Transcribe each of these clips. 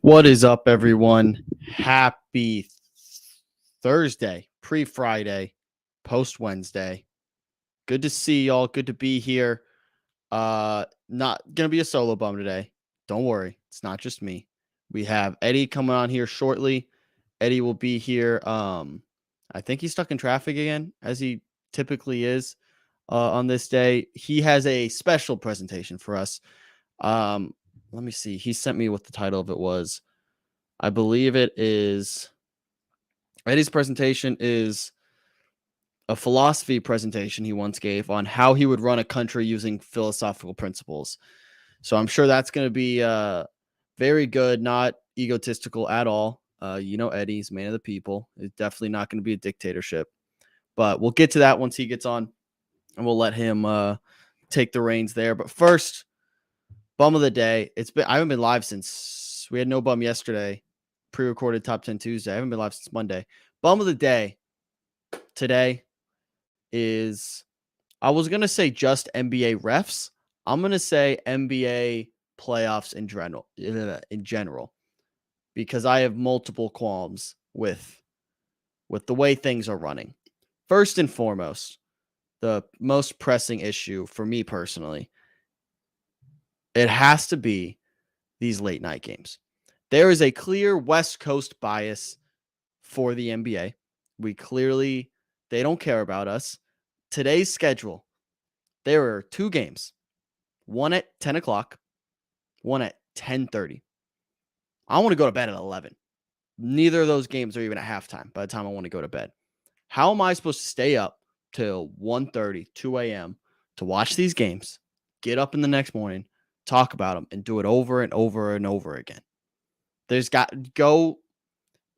What is up, everyone? Happy Thursday, pre-Friday, post-Wednesday. Good to see y'all. Good to be here. Not gonna be a solo bum today. Don't worry, it's not just me. We have Eddie coming on here shortly. Eddie will be here. I think he's stuck in traffic again, as he typically is on this day. He has a special presentation for us. Let me see. He sent me what the title of it was. I believe it is Eddie's presentation is a philosophy presentation he once gave on how he would run a country using philosophical principles. So I'm sure that's going to be very good, not egotistical at all. Eddie's man of the people. It's definitely not going to be a dictatorship. But we'll get to that once he gets on, and we'll let him take the reins there. But first, bum of the day. I haven't been live since we had no bum yesterday. Pre-recorded Top 10 Tuesday. I haven't been live since Monday. Bum of the day today is, I was going to say just NBA refs. I'm going to say NBA playoffs in general, because I have multiple qualms with the way things are running. First and foremost, the most pressing issue for me personally, it has to be these late night games. There is a clear West Coast bias for the NBA. They don't care about us. Today's schedule, there are two games, one at 10 o'clock, one at 10:30. I want to go to bed at 11. Neither of those games are even at halftime by the time I want to go to bed. How am I supposed to stay up till 1:30, 2 a.m. to watch these games, get up in the next morning, talk about them, and do it over and over and over again? There's got to go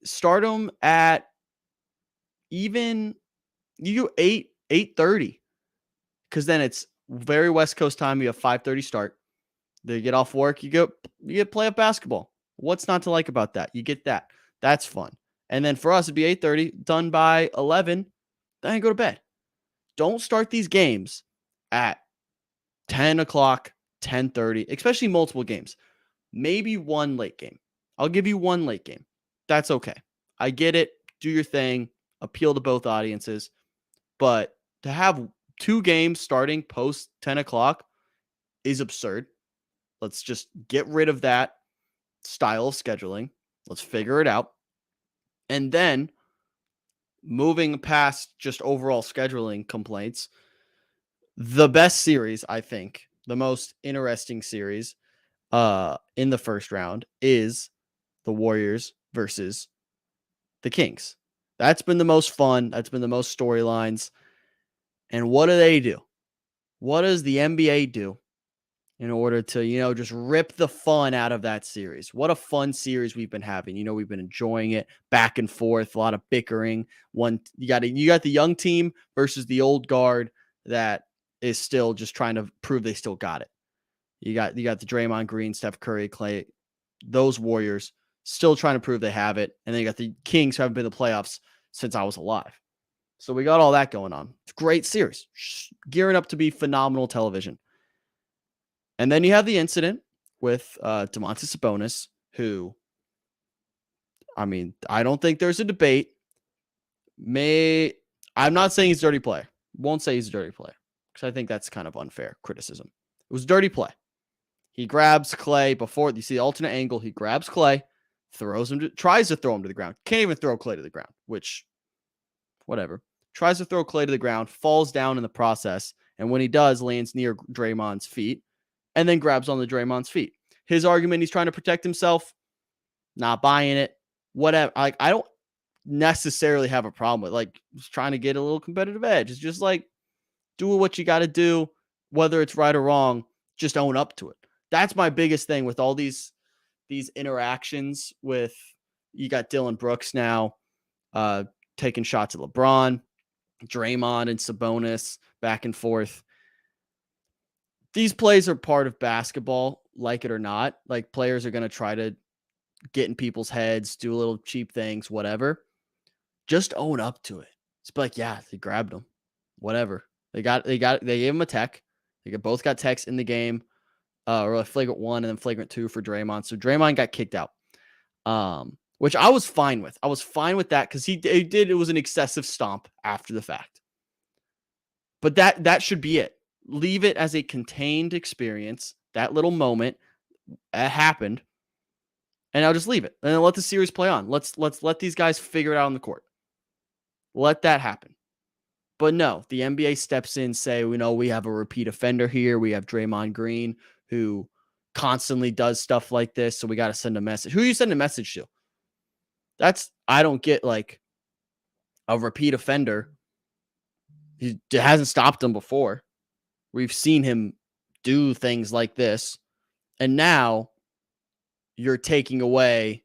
start them at even 8:30, because then it's very West Coast time. You have 5:30 start. They get off work. You get play up basketball. What's not to like about that? You get that. That's fun. And then for us, it'd be 8:30, done by 11. Then I go to bed. Don't start these games at 10 o'clock, 10:30, especially multiple games. Maybe one late game. I'll give you one late game. That's okay. I get it. Do your thing. Appeal to both audiences. But to have two games starting post 10 o'clock is absurd. Let's just get rid of that style of scheduling. Let's figure it out. And then moving past just overall scheduling complaints, the best series, I think, the most interesting series in the first round is the Warriors versus the Kings. That's been the most fun. That's been the most storylines. And what do? What does the NBA do in order to, just rip the fun out of that series? What a fun series we've been having. We've been enjoying it, back and forth, a lot of bickering. You got the young team versus the old guard that is still just trying to prove they still got it. You got the Draymond Green, Steph Curry, Clay, those Warriors still trying to prove they have it. And then you got the Kings, who haven't been in the playoffs since I was alive. So we got all that going on. It's a great series, gearing up to be phenomenal television. And then you have the incident with Domantas Sabonis, who, I don't think there's a debate. I'm not saying he's a dirty player. Won't say he's a dirty player, because I think that's kind of unfair criticism. It was dirty play. He grabs Clay before you see the alternate angle. He grabs Clay, tries to throw him to the ground. Can't even throw Clay to the ground, which, whatever. Tries to throw Clay to the ground, falls down in the process, and when he does, lands near Draymond's feet, and then grabs on the Draymond's feet. His argument, he's trying to protect himself. Not buying it. Whatever. I don't necessarily have a problem with just trying to get a little competitive edge. It's just do what you got to do, whether it's right or wrong. Just own up to it. That's my biggest thing with all these interactions with, you got Dylan Brooks now taking shots at LeBron, Draymond and Sabonis back and forth. These plays are part of basketball, like it or not. Players are going to try to get in people's heads, do a little cheap things, whatever. Just own up to it. It's like, yeah, they grabbed him. Whatever. They gave him a tech. They both got techs in the game. Or a flagrant 1 and then flagrant 2 for Draymond. So Draymond got kicked out. which I was fine with. I was fine with that because it was an excessive stomp after the fact. But that should be it. Leave it as a contained experience. That little moment happened, and I'll just leave it and then let the series play on. Let's let these guys figure it out on the court. Let that happen. But no, the NBA steps in, say, we have a repeat offender here. We have Draymond Green, who constantly does stuff like this. So we got to send a message. Who you send a message to? I don't get like a repeat offender. He hasn't stopped him before. We've seen him do things like this. And now you're taking away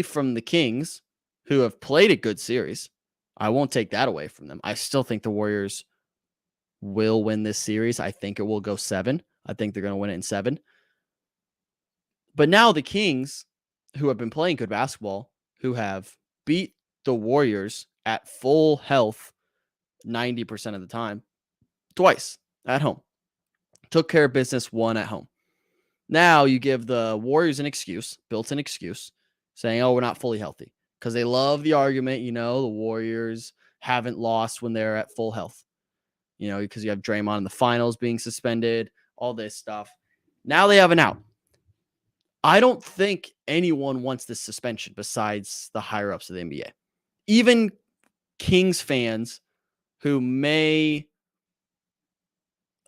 from the Kings, who have played a good series. I won't take that away from them. I still think the Warriors will win this series. I think it will go 7. I think they're going to win it in 7. But now the Kings, who have been playing good basketball, who have beat the Warriors at full health 90% of the time, twice at home, took care of business, won at home. Now you give the Warriors an excuse, built-in excuse, saying, we're not fully healthy. Because they love the argument, the Warriors haven't lost when they're at full health. Because you have Draymond in the finals being suspended, all this stuff. Now they have an out. I don't think anyone wants this suspension besides the higher-ups of the NBA. Even Kings fans who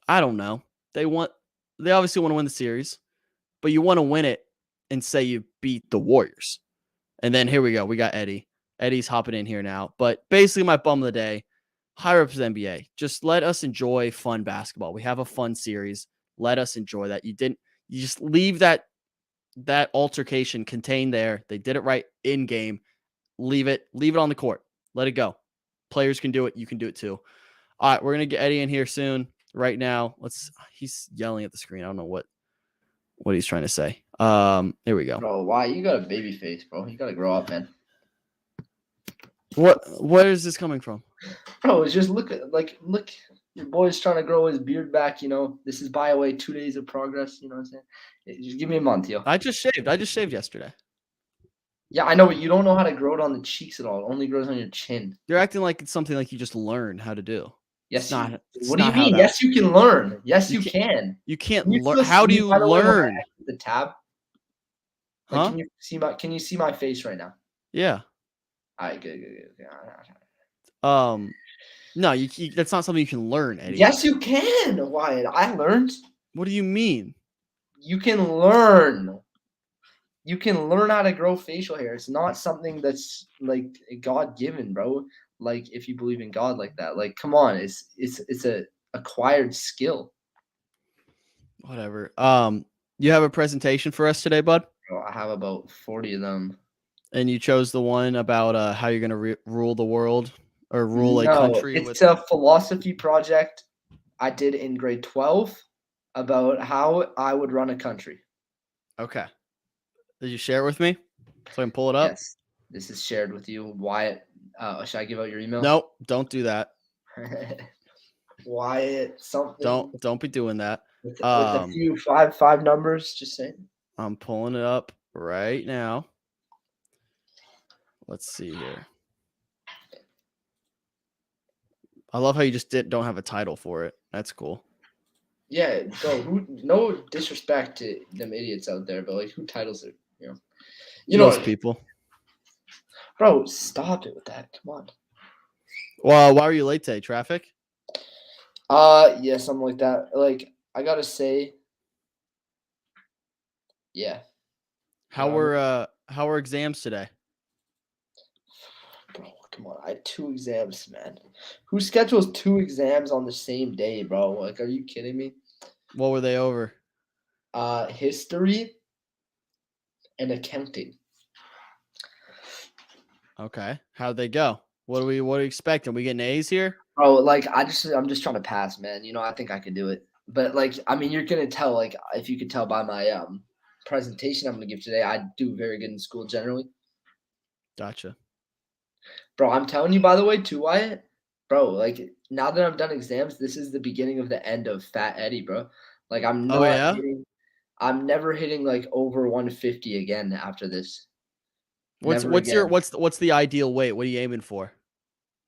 I don't know, they obviously want to win the series, but you want to win it and say you beat the Warriors. And then here we go. We got Eddie. Eddie's hopping in here now. But basically my bum of the day, higher ups of the NBA. Just let us enjoy fun basketball. We have a fun series. Let us enjoy that. You just leave that altercation contained there. They did it right in game. Leave it on the court. Let it go. Players can do it. You can do it too. All right, we're going to get Eddie in here soon. Right now, he's yelling at the screen. I don't know what he's trying to say. Here we go. Bro, why? You got a baby face, bro. You got to grow up, man. Where is this coming from? Bro, it's just look, your boy's trying to grow his beard back, This is, by the way, 2 days of progress, you know what I'm saying? Just give me a month, yo. I just shaved yesterday. Yeah, I know, but you don't know how to grow it on the cheeks at all. It only grows on your chin. You're acting like it's something like you just learn how to do. Yes, what do you mean? Yes, you can learn. Yes, you can. You can't learn. How do you learn? The tab. Like, huh? Can you see my face right now? Yeah. All right, good. No, that's not something you can learn, Eddie. Yes, you can, Wyatt. I learned. What do you mean? You can learn. You can learn how to grow facial hair. It's not something that's like God-given, bro. Like, if you believe in God like that, like, come on, it's a acquired skill. Whatever. You have a presentation for us today, bud? Bro, I have about 40 of them. And you chose the one about how you're going to rule the world or rule a country? It's a philosophy project I did in grade 12 about how I would run a country. Okay. Did you share it with me so I can pull it up? Yes. This is shared with you. Wyatt, should I give out your email? Nope, don't do that. Wyatt, something. Don't be doing that. With a few five numbers, just saying. I'm pulling it up right now. Let's see here. I love how you just don't have a title for it. That's cool. Yeah, bro. No disrespect to them idiots out there, but like, who titles it? Most people. Bro, stop it with that. Come on. Well, why are you late today? Traffic? Yeah, something like that. Like, I gotta say, yeah. How were exams today? Bro, come on. I had 2 exams, man. Who schedules 2 exams on the same day, bro? Like, are you kidding me? What were they over? History and accounting. Okay. How'd they go? What are we expecting? We getting A's here? Bro, like, I'm just trying to pass, man. I think I could do it. But like, I mean, you're gonna tell, like, if you could tell by my presentation I'm gonna give today, I do very good in school generally. Gotcha. Bro, I'm telling you, by the way, too, Wyatt. Bro, like, now that I've done exams, this is the beginning of the end of Fat Eddie, bro. Like, I'm never hitting like over 150 again after this. What's Never what's your again. what's the ideal weight? What are you aiming for?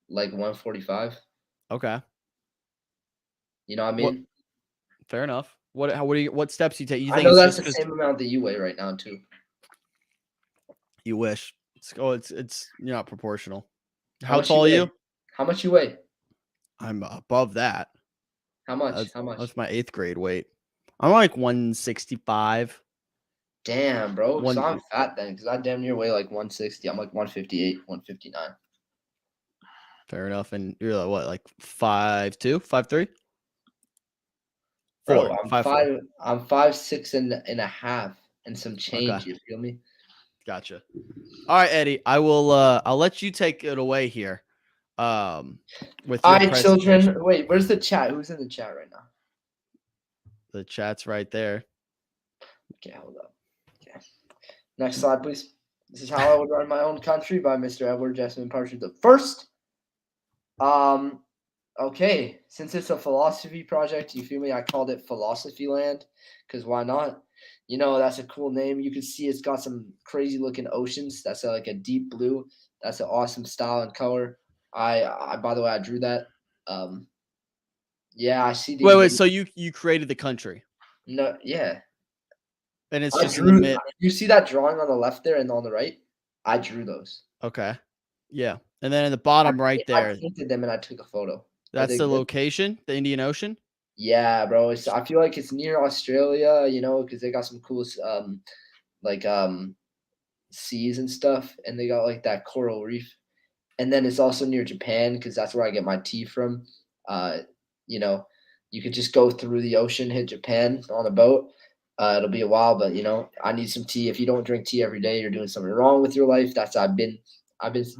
Like 145. Okay. You know what I What mean? fair enough. What steps you take? You I think know it's that's just the because same amount that you weigh right now too. you wish? It's you're not proportional. How How much you tall are weigh? you? How much you weigh? I'm above that. How much? That's How much? that's my 8th grade weight. I'm like 165. Damn, bro. So One I'm fat then, because I damn near weigh like 160. I'm like 158, 159. fair enough. And you're like what, like 5'2", 5'3"? Bro, 4, 5'4". I'm 5'6" and a half and some Okay, change, you feel me? gotcha. All right, Eddie. I'll let you take it away here. Um, with your Alright, children. presentation. Wait, where's the chat? Who's in the chat right now? The chat's right there. Okay, hold up. Okay. Next slide, please. This is How I Would Run My Own Country by Mr. Edward Jessamine Partridge the First. Okay, since it's a philosophy project, you feel me? I called it Philosophy Land, because why not? You know, that's a cool name. You can see it's got some crazy looking oceans. That's like a deep blue. That's an awesome style and color. I by the way, I drew that. Um, yeah, I see Wait, these. wait. So you created the country, No, yeah, and it's I just in the drew. mid. You see that drawing on the left there and on the right? I drew those. Okay. Yeah, and then in the I, bottom right I there, painted them and I took a photo. Are that's they the good? location, the Indian Ocean. Yeah, bro. I feel like it's near Australia, you know, because they got some cool like seas and stuff, and they got like that coral reef. And then it's also near Japan because that's where I get my tea from. Uh, you know, you could just go through the ocean, hit Japan on a boat. It'll be a while, but you know, I need some tea. If you don't drink tea every day, you're doing something wrong with your life. That's I've been.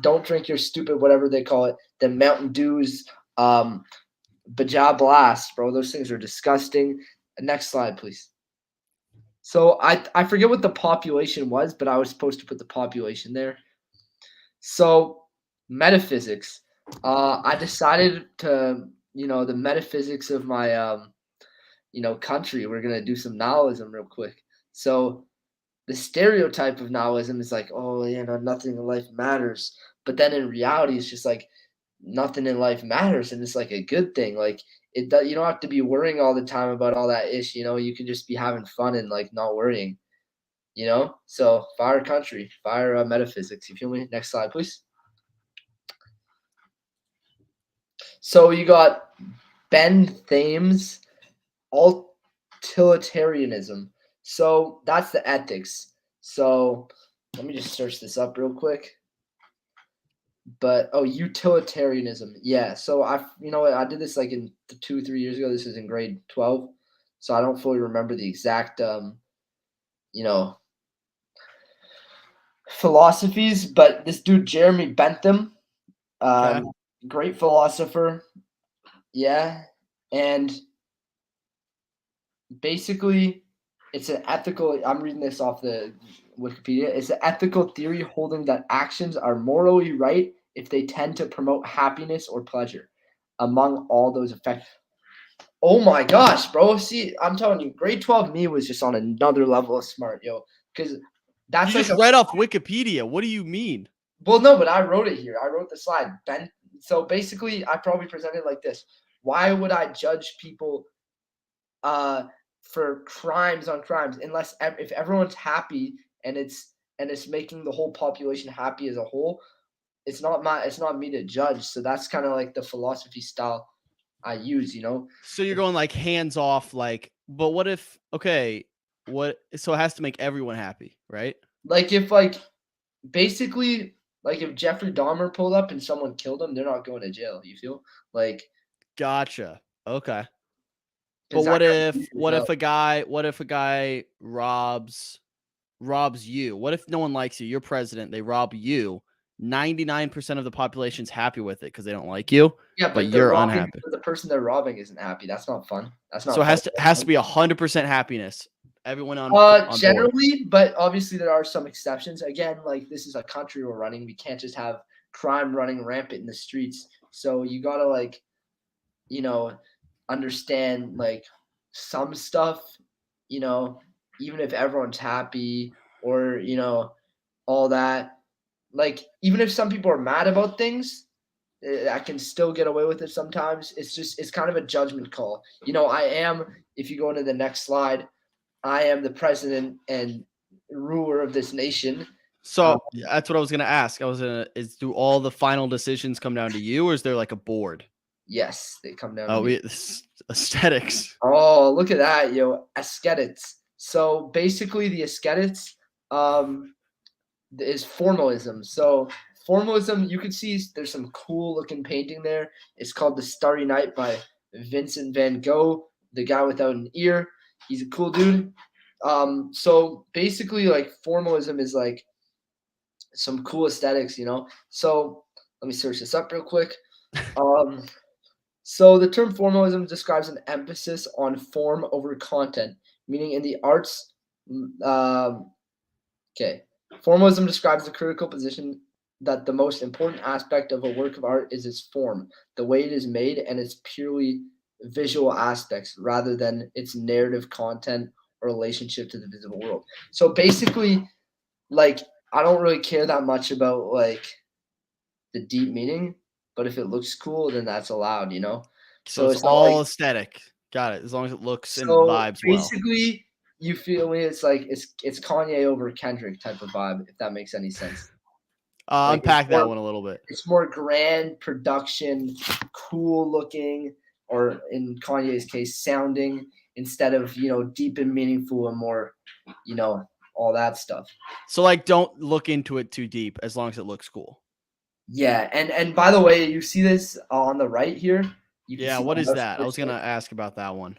Don't drink your stupid whatever they call it, the Mountain Dews, Baja Blast, bro. Those things are disgusting. Next slide, please. So I forget what the population was, but I was supposed to put the population there. So metaphysics. I decided to, you know, the metaphysics of my country. We're gonna do some nihilism real quick. So the stereotype of nihilism is like, oh, you know, nothing in life matters. But then in reality, it's just like nothing in life matters, and it's like a good thing. Like you don't have to be worrying all the time about all that ish. You know, you can just be having fun and like not worrying. You know, so fire country, fire metaphysics. You feel me? Next slide, please. So you got Ben Thames, utilitarianism. So that's the ethics. So let me just search this up real quick. But oh, utilitarianism. Yeah. So you know what, I did this like in 2 3 years ago. This is in grade 12, so I don't fully remember the exact you know philosophies. But this dude Jeremy Bentham, Okay. great philosopher. Yeah, and basically, it's an ethical. I'm reading this off the Wikipedia. It's an ethical theory holding that actions are morally right if they tend to promote happiness or pleasure among all those affected. Oh my gosh, bro. See, I'm telling you, grade 12 me was just on another level of smart, yo. Because You that's like just a read off Wikipedia. What do you mean? well, no, but I wrote it here. I wrote the slide. Ben, so basically, I probably presented it like this. Why would I judge people uh for crimes on crimes unless if everyone's happy and it's making the whole population happy as a whole? It's not me to judge. So that's kind of like the philosophy style I use, you know. So you're going like hands off, like, but what if, okay, what, so it has to make everyone happy, right? Like if like basically like if Jeffrey Dahmer pulled up and someone killed him, they're not going to jail. You feel like Gotcha. Okay. But because that guy's deep as what hell. if a guy robs you? What if no one likes you? You're president, they rob you. 99% of the population's happy with it because they don't like you, Yeah, but but they're you're robbing. unhappy. But the person they're robbing isn't happy. That's not fun. That's So not fun. it has to be 100% happiness. Everyone on board. Generally, but obviously there are some exceptions. Again, like this is a country we're running. We can't just have crime running rampant in the streets. So you gotta like, you know, understand like some stuff, you know, even if everyone's happy or, you know, all that. like even if some people are mad about things, I can still get away with it sometimes. It's kind of a judgment call. If you go into the next slide, I am the president and ruler of this nation. So that's what I was gonna ask. Do all the final decisions come down to you, or is there like a board? Yes, they come down to Oh, me. aesthetics. Oh, look at that, aesthetics. So basically, the aesthetics is formalism. So formalism, you can see there's some cool looking painting there. It's called The Starry Night by Vincent van Gogh, the guy without an ear. He's a cool dude. So basically, like formalism is like some cool aesthetics. So let me search this up real quick. Um, so the term formalism describes an emphasis on form over content, meaning in the arts. Okay. Formalism describes the critical position that the most important aspect of a work of art is its form, the way it is made, and its purely visual aspects rather than its narrative content or relationship to the visible world. So basically, like, I don't really care that much about like the deep meaning, but if it looks cool, then that's allowed. So So it's it's not like all aesthetic. Got it. As long as it looks and so vibes well. basically you feel me? It's like it's Kanye over Kendrick type of vibe, if that makes any sense. Like Unpack that one a little bit. it's more grand production, cool looking, or in Kanye's case, sounding instead of deep and meaningful and more, all that stuff. So like, don't look into it too deep as long as it looks cool. Yeah, and by the way, you see this on the right here. You can Yeah, see what the is that? I was mouse gonna ask about that one.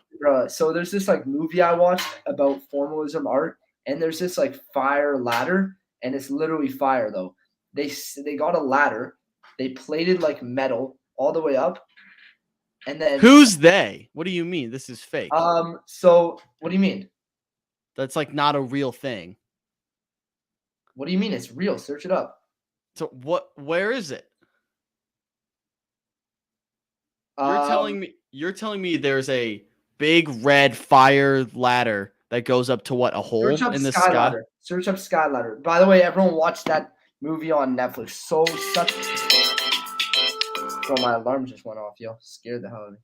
So there's this like movie I watched about formalism art, and there's this like fire ladder, and it's literally fire though. They got a ladder, they plated like metal all the way up, and then Who's they? What do you mean? This is fake. So what do you mean? That's like not a real thing. What do you mean it's real? Search it up. So where is it? Um, You're telling me there's a big red fire ladder that goes up to what, a Search hole up in the Sky sky? Ladder. Search up Sky Ladder. By the way, everyone watch that movie on Netflix. Bro, my alarm just went off, yo. Scared the hell out of me.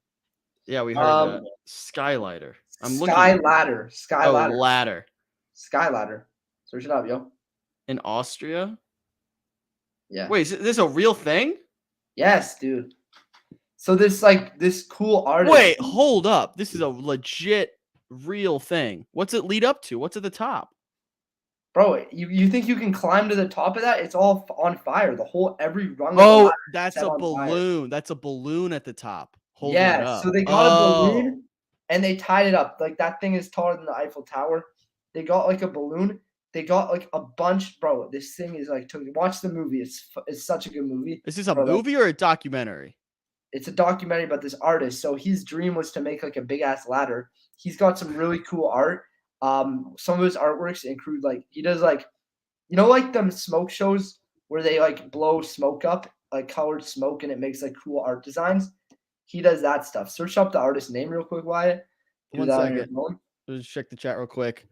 Yeah, we heard that. Skylighter. I'm Sky looking. Ladder. Sky Oh, Ladder. ladder. Sky Ladder. Search it up, yo. In Austria? Yeah. Wait, is this a real thing? Yes, dude. So this cool artist. Wait, hold up. This is a legit real thing. What's it lead up to? What's at the top? Bro, you think you can climb to the top of that? It's all on fire. Every rung of the Oh, ladder is that's set a on fire. balloon. That's a balloon at the top holding it Yeah, up. so they got a Oh. balloon and they tied it up. Like that thing is taller than the Eiffel Tower. They got like a balloon. They got like a bunch, bro. This thing is like watch the movie. It's such a good movie. Is this a Bro, movie or a documentary? it's a documentary about this artist. So his dream was to make like a big ass ladder. He's got some really cool art. Some of his artworks include like he does like like them smoke shows where they like blow smoke up, like colored smoke, and it makes like cool art designs. He does that stuff. Search up the artist name real quick, Wyatt. Do 1 that on your second. phone. Let's check the chat real quick.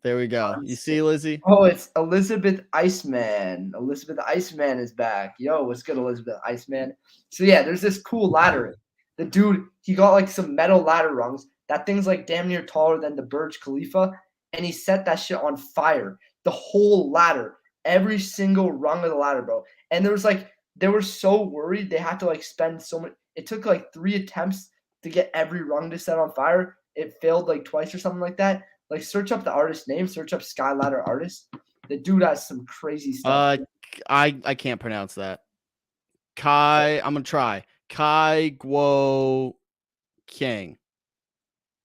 There we go. You see, Lizzie? Oh, it's Elizabeth Iceman. Elizabeth Iceman is back. Yo, what's good, Elizabeth Iceman? So yeah, there's this cool ladder. The dude, he got like some metal ladder rungs. That thing's like damn near taller than the Burj Khalifa, and he set that shit on fire. The whole ladder, every single rung of the ladder, bro. And they were so worried they had to like spend so much. It took like 3 attempts to get every rung to set on fire. It failed like twice or something like that. Like search up the artist name, search up Skyladder artist. The dude has some crazy stuff. I can't pronounce that. I'm gonna try. Kai Guo King.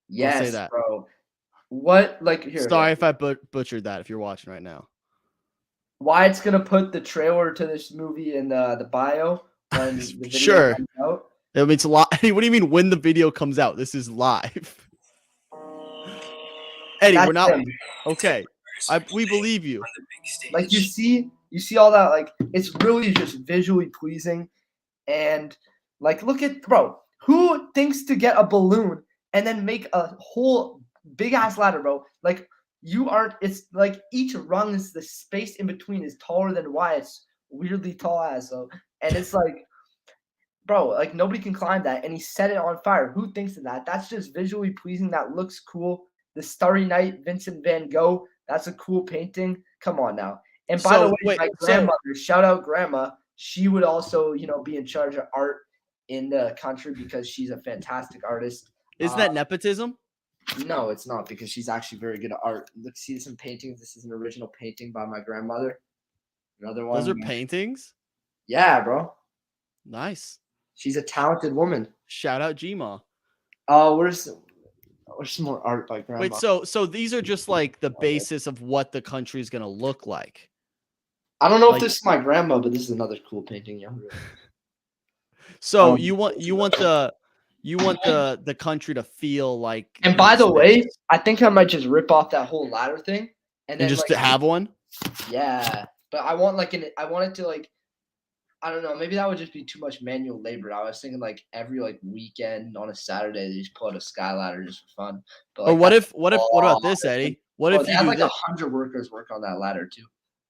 Yes, say that. bro. What like here? Sorry if I butchered that. If you're watching right now, Wyatt's gonna put the trailer to this movie in the bio when the video sure. comes out. It means a lot. What do you mean when the video comes out? This is live. Eddie, we're not okay. We believe you. Like you see all that. Like it's really just visually pleasing, and like look at bro. Who thinks to get a balloon and then make a whole big ass ladder, bro? Like You aren't. It's like each rung is the space in between is taller than Wyatt's weirdly tall ass. So, and it's like, bro, like nobody can climb that. And he set it on fire. Who thinks of that? That's just visually pleasing. That looks cool. The Starry Night, Vincent Van Gogh. That's a cool painting. Come on now. And by the way, So wait, my grandmother, shout out grandma, she would also, be in charge of art in the country because she's a fantastic artist. isn't that nepotism? No, it's not because she's actually very good at art. Look, see some paintings. This is an original painting by my grandmother. Another one. Those are paintings. Yeah, bro. Nice. She's a talented woman. Shout out Gma. Oh, where's some more art by grandma? Wait, so these are just like the basis of what the country is gonna look like. I don't know like- if this is my grandma, but this is another cool painting. Yeah. So you want the country to feel like. And by the way, I think I might just rip off that whole ladder thing and then just like, to have one. Yeah, but I want I want it to like, I don't know, maybe that would just be too much manual labor. I was thinking like every like weekend on a Saturday they just pull out a sky ladder just for fun. But like, Or what about this, Eddie? What if they you had do like this? 100 workers work on that ladder too?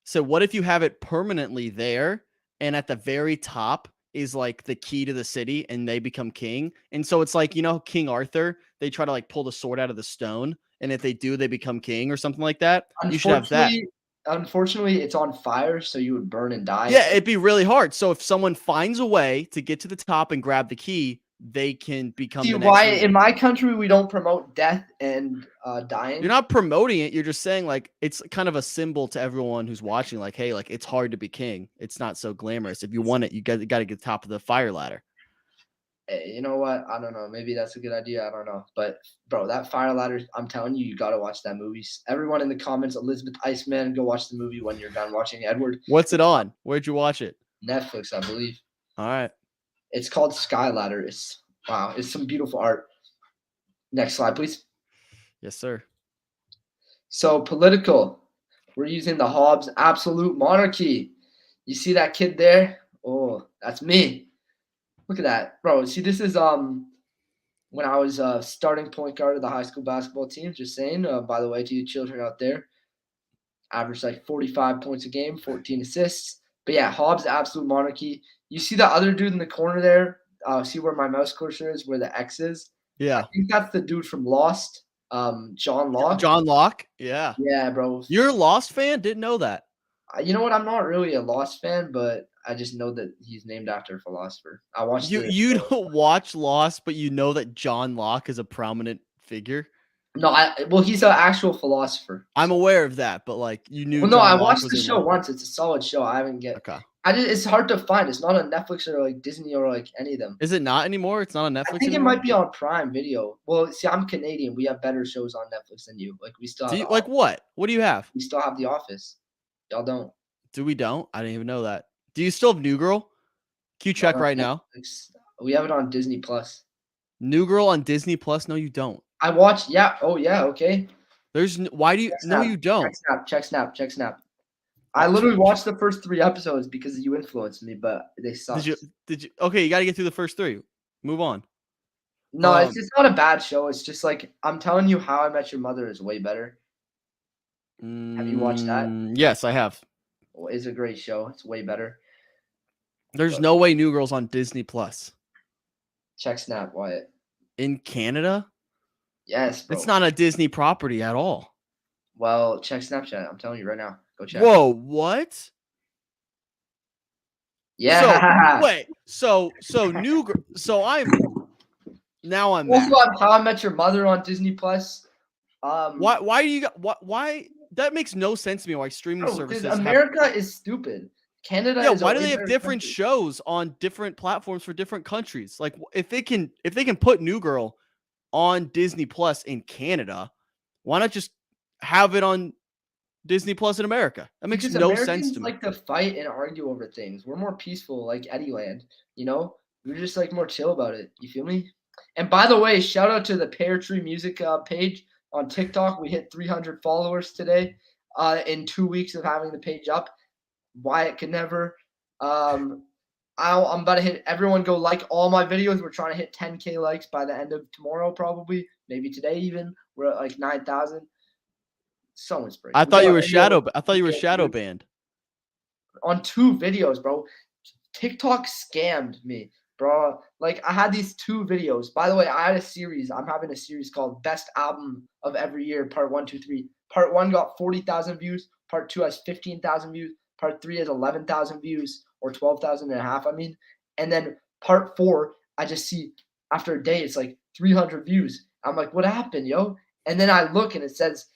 So what if you have it permanently there, and at the very top is like the key to the city, and they become king? And so it's like, King Arthur, they try to like pull the sword out of the stone, and if they do, they become king or something like that. You should have that. Unfortunately, it's on fire, so you would burn and die. Yeah, it'd be really hard. So if someone finds a way to get to the top and grab the key, they can become See the next why ruler. in my country we don't promote death and dying? You're not promoting it. You're just saying like it's kind of a symbol to everyone who's watching. Like, hey, like it's hard to be king. It's not so glamorous. If you want it, you got to get top of the fire ladder. Hey, you know what? I don't know. Maybe that's a good idea. I don't know. But bro, that fire ladder, I'm telling you, you gotta watch that movie. Everyone in the comments, Elizabeth Iceman, go watch the movie when you're done watching Edward. What's it on? Where'd you watch it? Netflix, I believe. All right. It's called Sky Ladder. It's some beautiful art. Next slide, please. Yes, sir. So political. We're using the Hobbes absolute monarchy. You see that kid there? Oh, that's me. Look at that, bro. See, this is when I was starting point guard of the high school basketball team. Just saying, by the way, to you children out there, averaged like 45 points a game, 14 assists. But yeah, Hobbes absolute monarchy. You see the other dude in the corner there? See where my mouse cursor is, where the X is? Yeah. I think that's the dude from Lost, John Locke. John Locke? Yeah. Yeah, bro. You're a Lost fan? Didn't know that. You know what? I'm not really a Lost fan, but I just know that he's named after a philosopher. I watched You don't watch Lost, but you know that John Locke is a prominent figure. No, well, he's an actual philosopher. I'm aware of that, but like you knew. Well, no, John I Locke watched was the in show one. once. It's a solid show. I haven't get. Okay. It's hard to find. It's not on Netflix or like Disney or like any of them. Is it not anymore? It's not on Netflix. I think anymore? it might be on Prime Video. Well, see, I'm Canadian. We have better shows on Netflix than you. Like we still have. Like what? What do you have? We still have The Office. Y'all don't. Do we don't? I didn't even know that. Do you still have New Girl? Can you check right now? We have it on Disney Plus. New Girl on Disney Plus? No, you don't. I watched. Yeah. Oh yeah. Okay. Why do you? No, you don't. Check snap. I literally watched the first 3 episodes because you influenced me, but they sucked. Did you? Okay, you got to get through the first 3. Move on. No, it's just not a bad show. It's just like I'm telling you, How I Met Your Mother is way better. Have you watched that? Yes, I have. Well, it's a great show. It's way better. There's no way New Girl's on Disney Plus. Check Snap, Wyatt. In Canada? Yes, bro. It's not a Disney property at all. Well, check Snapchat. I'm telling you right now. Go check. Whoa, what? Yeah. So, wait. So New Girl. So I'm also mad. on How I Met Your Mother on Disney Plus. Why do you got why that makes no sense to me why streaming services America is stupid. Canada Yeah, is why do they have different shows on different platforms for different countries? Like if they can put New Girl on Disney Plus in Canada, why not just have it on Disney Plus in America? That makes no sense to me. Like to fight and argue over things. We're more peaceful, like Eddieland. We're just like more chill about it. You feel me? And by the way, shout out to the Pear Tree Music page on TikTok. We hit 300 followers today. In 2 weeks of having the page up. Wyatt can never. I'm about to hit. Everyone go like all my videos. We're trying to hit 10K likes by the end of tomorrow, probably maybe today even. We're at like 9,000. So inspirational. I thought you were Yeah, shadow dude. banned. On 2 videos, bro. TikTok scammed me, bro. Like I had these 2 videos. By the way, I had a series. I'm having a series called Best Album of Every Year, Part 1, 2, 3. Part 1 got 40,000 views. Part 2 has 15,000 views. Part 3 has 11,000 views, or 12,000 and a half. I mean, and then Part 4, I just see after a day it's like 300 views. I'm like, what happened, yo? And then I look and it says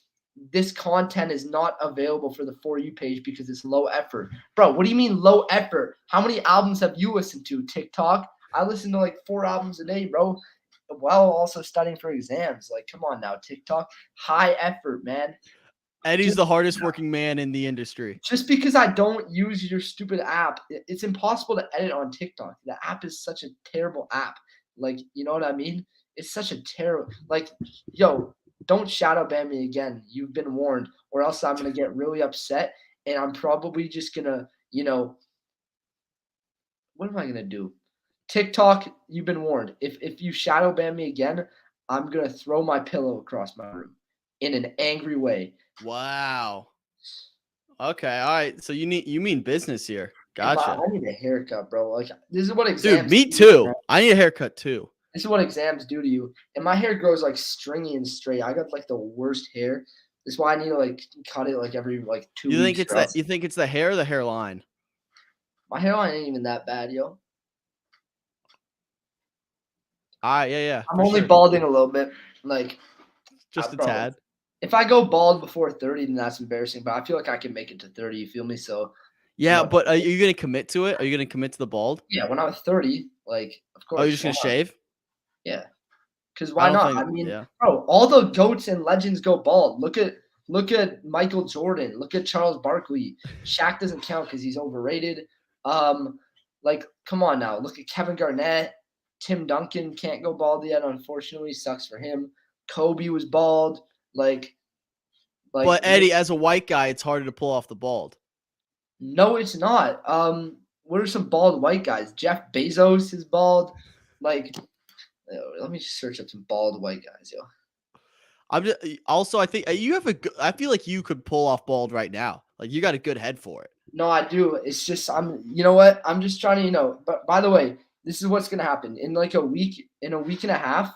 this content is not available for the For You page because it's low effort. Bro, what do you mean low effort? How many albums have you listened to? TikTok? I listen to like 4 albums a day, bro. While also studying for exams. Like, come on now, TikTok. High effort, man. Eddie's Just, the hardest working man in the industry. just because I don't use your stupid app, it's impossible to edit on TikTok. The app is such a terrible app. Like, you know what I mean? It's such a terrible, like, yo, don't shadow ban me again. You've been warned, or else I'm gonna get really upset, and I'm probably just gonna, what am I gonna do? TikTok, you've been warned. If you shadow ban me again, I'm gonna throw my pillow across my room in an angry way. Wow. Okay. All right. So you mean business here. If I Gotcha. need a haircut, bro. Like this is what Dude, exams me do to you, too. man. I need a haircut too. This is what exams do to you. And my hair grows like stringy and straight. I got like the worst hair. This is why I need to like cut it like every like 2 You think weeks it's or that else you think it's the hair or the hairline? my hairline ain't even that bad, yo. Yeah, I'm for only sure. balding a little bit. Like Just a bro, tad. if I go bald before 30, then that's embarrassing. But I feel like I can make it to 30. You feel me? So Yeah, no, but are you gonna commit to it? Are you gonna commit to the bald? yeah. When I was 30, like of Oh, you're course, just why gonna not? shave? Yeah. Because I why don't not? I think. mean, Yeah. bro, all the goats and legends go bald. Look at Michael Jordan. Look at Charles Barkley. Shaq doesn't count because he's overrated. Like, come on now. Look at Kevin Garnett. Tim Duncan can't go bald yet, unfortunately. Sucks for him. Kobe was bald. Like But Eddie, as a white guy, it's harder to pull off the bald. no, it's not. What are some bald white guys? Jeff Bezos is bald. Like, let me just search up some bald white guys, yo. I'm just also. I think you have I feel like you could pull off bald right now. Like you got a good head for it. No, I do. It's just you know what? I'm just trying to, but by the way, this is what's gonna happen. In like in a week and a half,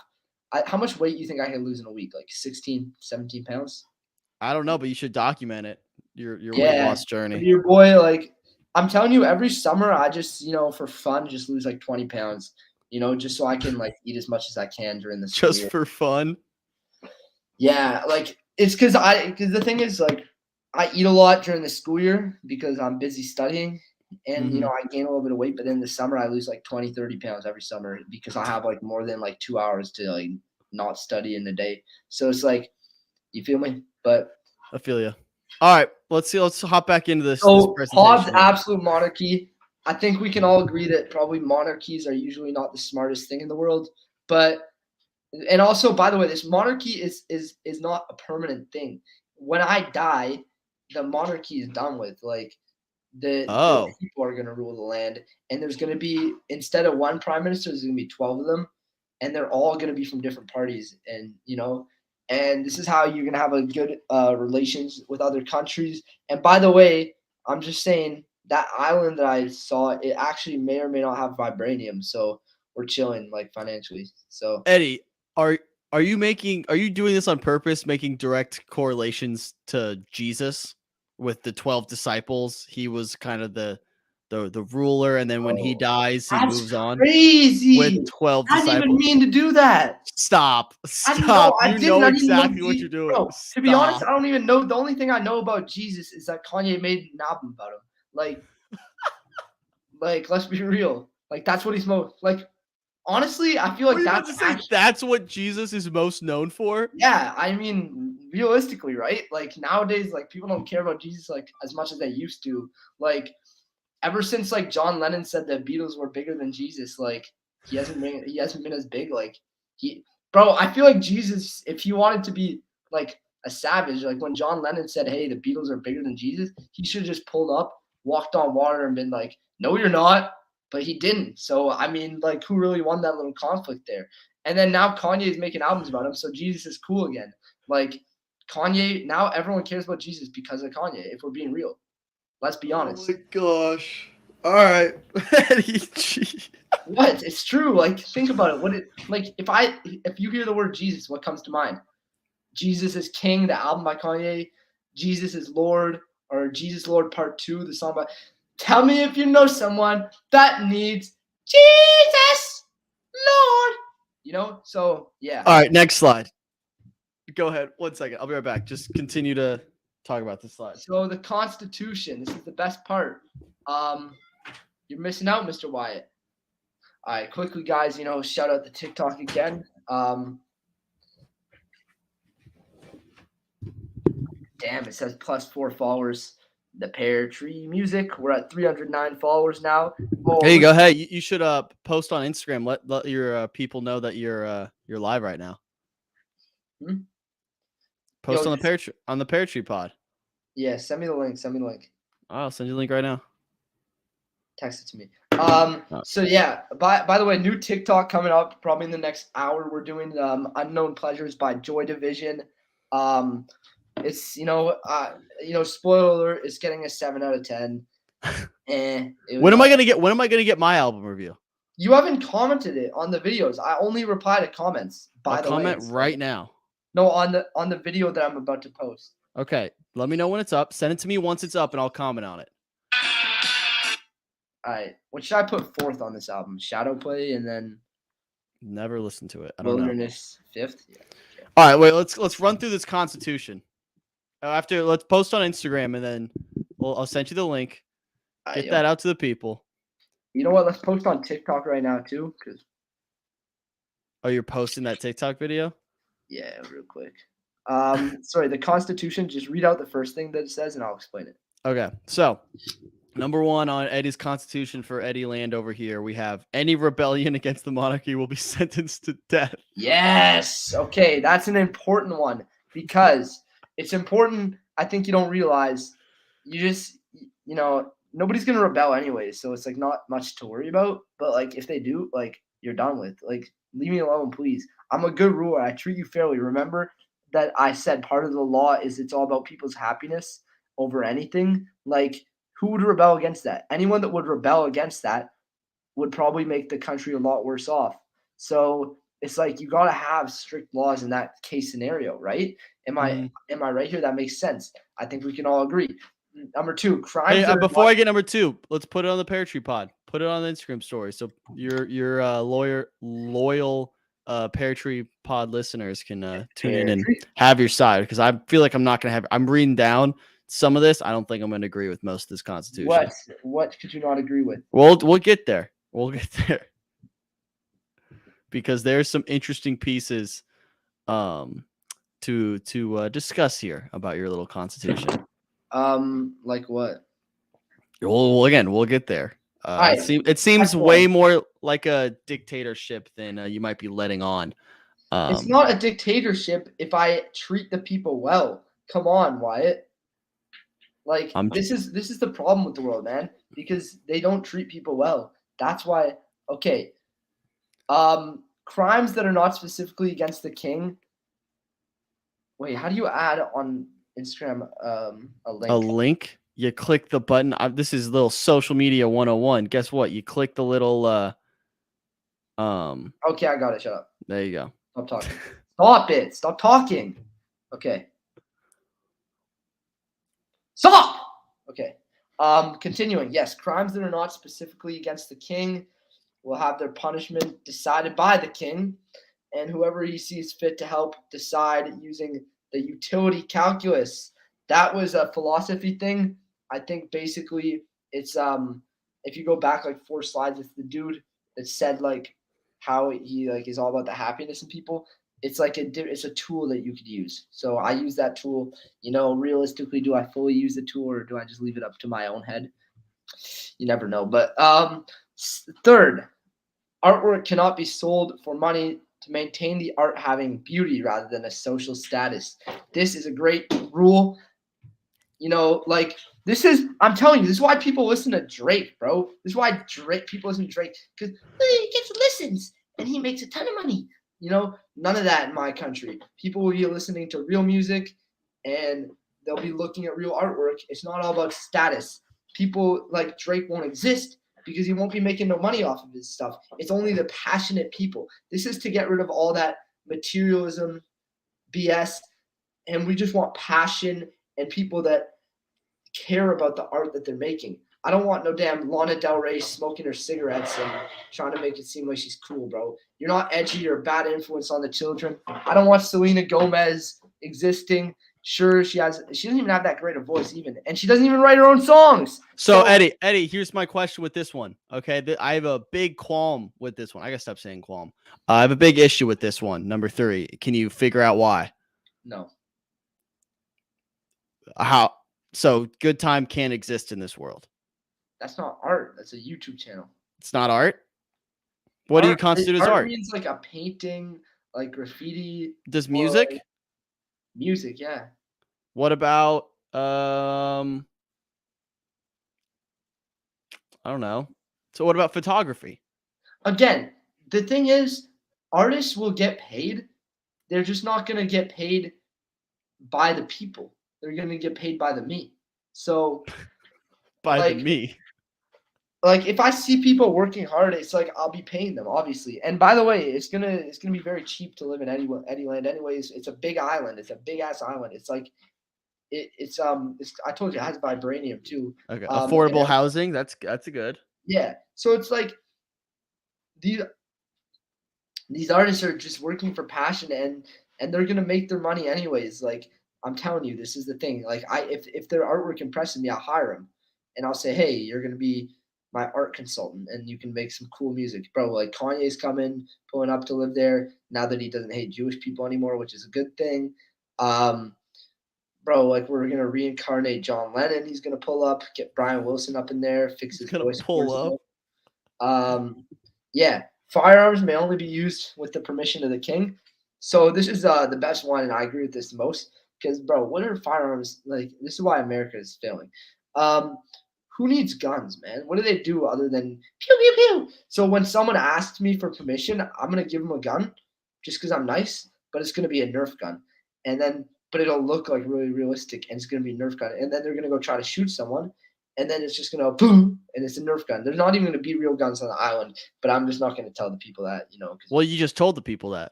how much weight you think I can lose in a week? Like 16, 17 pounds? I don't know, but you should document it. Your weight Yeah. loss journey. Your boy, like I'm telling you, every summer I just, for fun, just lose like 20 pounds, just so I can like eat as much as I can during the school Just year. for fun. Yeah, like it's because the thing is like I eat a lot during the school year because I'm busy studying and Mhm. I gain a little bit of weight, but then the summer I lose like 20, 30 pounds every summer because I have like more than like 2 hours to like not study in the day. So it's like, you feel me? But I feel you. All right, let's see. Let's hop back into this so Pod's presentation here. absolute monarchy. I think we can all agree that probably monarchies are usually not the smartest thing in the world, but and also, by the way, this monarchy is not a permanent thing. When I die, the monarchy is done with. Like the Oh, people are gonna rule the land, and there's gonna be, instead of one prime minister, there's gonna be 12 of them, and they're all gonna be from different parties, and this is how you're gonna have a good relations with other countries. And by the way, I'm just saying that island that I saw, it actually may or may not have vibranium, so we're chilling like financially. So Eddie, are are you doing this on purpose, making direct correlations to Jesus with the 12 disciples? He was kind of the ruler, and then when he oh, dies, he that's moves on with crazy. 12 I didn't even disciples. mean to do that. Stop. I know Stop. I You didn't. know I didn't know exactly what you're doing. bro. To be honest, Stop. I don't even know. The only thing I know about Jesus is that Kanye made an album about him. Like, let's be real. Like, that's what he's most like. Honestly, I feel What are like you about that's to say? actually, That's what Jesus is most known for? yeah. I mean, realistically, right? Like nowadays, like people don't care about Jesus like as much as they used to. Like ever since like John Lennon said the Beatles were bigger than Jesus, like he hasn't been as big. Like he, bro, I feel like Jesus, if he wanted to be like a savage, like when John Lennon said, "Hey, the Beatles are bigger than Jesus," he should have just pulled up, walked on water, and been like, "No, you're not." But he didn't. So I mean, like, who really won that little conflict there? And then now Kanye is making albums about him, so Jesus is cool again. Like, Kanye, now everyone cares about Jesus because of Kanye, if we're being real. Let's be honest. Oh my gosh. All right. What? It's true. Like, think about it. If you hear the word Jesus, what comes to mind? Jesus is King, the album by Kanye. Jesus is Lord, or Jesus Lord Part 2, the song by. Tell me if you know someone that needs Jesus Lord. You know? So, yeah. All right, next slide. Go ahead. 1 second. I'll be right back. Just continue to talk about this slide. So, the Constitution. This is the best part. You're missing out, Mr. Wyatt. All right, quickly, guys, shout out the TikTok again. Damn, it says +4 followers. The Pear Tree Music. We're at 309 followers now. Oh, there you go. Hey, you should post on Instagram. Let your people know that you're live right now. Post on the Pear Tree Pod. Yeah, send me the link. I'll send you the link right now. Text it to me. So yeah, by the way, new TikTok coming up probably in the next hour. We're doing Unknown Pleasures by Joy Division. It's spoiler alert, it's getting a 7 out of 10. When am I gonna get my album review? You haven't commented it on the videos. I only reply to comments. I'll comment right now. No, on the video that I'm about to post. Okay, let me know when it's up. Send it to me once it's up, and I'll comment on it. All right. What should I put fourth on this album? Shadow Play, and then never listened to it. I don't Wilderness know. Fifth. Yeah. Okay. All right, wait. Let's run through this Constitution. Let's post on Instagram, and then I'll send you the link. Get that out to the people. You know what? Let's post on TikTok right now too. Oh, you're posting that TikTok video? Yeah, real quick. Sorry, the Constitution. Just read out the first thing that it says, and I'll explain it. Okay, so. Number 1 on Eddie's Constitution for Eddie Land over here, we have any rebellion against the monarchy will be sentenced to death. Yes. Okay, that's an important one because it's important. I think you don't realize nobody's going to rebel anyway. So it's like not much to worry about. But like if they do, like you're done with. Like leave me alone, please. I'm a good ruler. I treat you fairly. Remember that I said part of the law is it's all about people's happiness over anything. Like, who would rebel against that? Anyone that would rebel against that would probably make the country a lot worse off. So it's like you got to have strict laws in that case scenario, right? Am I right here? That makes sense. I think we can all agree. Number 2, crimes. Hey, before I get number 2, let's put it on the Pear Tree Pod. Put it on the Instagram story so your loyal Pear Tree Pod listeners can tune in and have your side, because I feel like I'm not gonna have. I'm reading down some of this. I don't think I'm going to agree with most of this Constitution. What could you not agree with? We'll get there. Because there's some interesting pieces to discuss here about your little Constitution. Like what? Well, again, we'll get there. It seems way more like a dictatorship than you might be letting on. It's not a dictatorship if I treat the people well. Come on, Wyatt. Like this is the problem with the world, man, because they don't treat people well. That's why. Okay. Crimes that are not specifically against the king. Wait, how do you add on Instagram a link? A link? You click the button. This is little social media 101. Guess what? You click the little Okay, I got it. Shut up. There you go. Stop talking. Stop it. Stop talking. Okay. Stop! Okay. Continuing. Yes, crimes that are not specifically against the king will have their punishment decided by the king, and whoever he sees fit to help decide using the utility calculus. That was a philosophy thing. I think basically it's if you go back like 4 slides, it's the dude that said like how he like is all about the happiness in people. It's like it's a tool that you could use. So I use that tool. Realistically, do I fully use the tool or do I just leave it up to my own head? You never know. But third, artwork cannot be sold for money to maintain the art having beauty rather than a social status. This is a great rule. I'm telling you, this is why people listen to Drake, bro. This is why people listen to Drake, because he gets listens and he makes a ton of money. None of that in my country. People will be listening to real music and they'll be looking at real artwork. It's not all about status. People like Drake won't exist because he won't be making no money off of his stuff. It's only the passionate people. This is to get rid of all that materialism BS, and we just want passion and people that care about the art that they're making. I don't want no damn Lana Del Rey smoking her cigarettes and trying to make it seem like she's cool, bro. You're not edgy. You're a bad influence on the children. I don't want Selena Gomez existing. Sure, she doesn't even have that great a voice even, and she doesn't even write her own songs. So Eddie, here's my question with this one. Okay, I have a big qualm with this one. I gotta stop saying qualm. I have a big issue with this one. Number 3. Can you figure out why? No. How? So Good Time can't exist in this world. That's not art. That's a YouTube channel. It's not art. What do you constitute as art? Art means like a painting, like graffiti. Does music? Like music, yeah. What about I don't know. So what about photography? Again, the thing is, artists will get paid. They're just not gonna get paid by the people. They're gonna get paid by the me. So by the me. Like if I see people working hard, it's like I'll be paying them, obviously. And by the way, it's gonna be very cheap to live in Eddie Land. Anyways, it's a big island. It's a big ass island. It's like it's I told you it has vibranium too. Okay, affordable housing. That's a good. Yeah. So it's like these artists are just working for passion, and they're gonna make their money anyways. Like I'm telling you, this is the thing. Like if their artwork impresses me, I'll hire them, and I'll say, hey, you're gonna be my art consultant, and you can make some cool music, bro. Like Kanye's coming, pulling up to live there now that he doesn't hate Jewish people anymore, which is a good thing. Bro, like we're gonna reincarnate John Lennon. He's gonna pull up, get Brian Wilson up in there, fix his voice. Pull up. Yeah, firearms may only be used with the permission of the king. So this is the best one, and I agree with this the most because, bro, what are firearms like? This is why America is failing. Who needs guns, man? What do they do other than pew pew pew? So when someone asks me for permission, I'm gonna give them a gun just because I'm nice, but it's gonna be a Nerf gun, but it'll look like really realistic, and it's gonna be a Nerf gun, and then they're gonna go try to shoot someone, and then it's just gonna boom, and it's a Nerf gun. There's not even gonna be real guns on the island, but I'm just not gonna tell the people that, you know. Well, you just told the people that.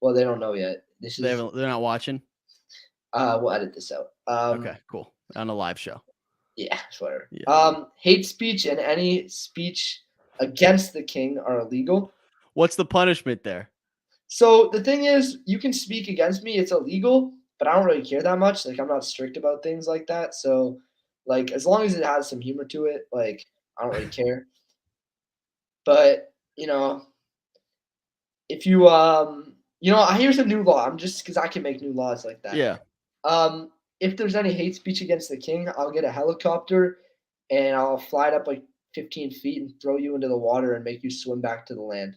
Well, they don't know yet. They're not watching. We'll edit this out. Okay, cool. On a live show. Yeah, whatever. Yeah. Hate speech and any speech against the king are illegal. What's the punishment there? So the thing is, you can speak against me. It's illegal, but I don't really care that much. Like I'm not strict about things like that. So like as long as it has some humor to it, like I don't really care. But you know, if you here's a new law. I'm just because I can make new laws like that. Yeah. If there's any hate speech against the king, I'll get a helicopter and I'll fly it up like 15 feet and throw you into the water and make you swim back to the land.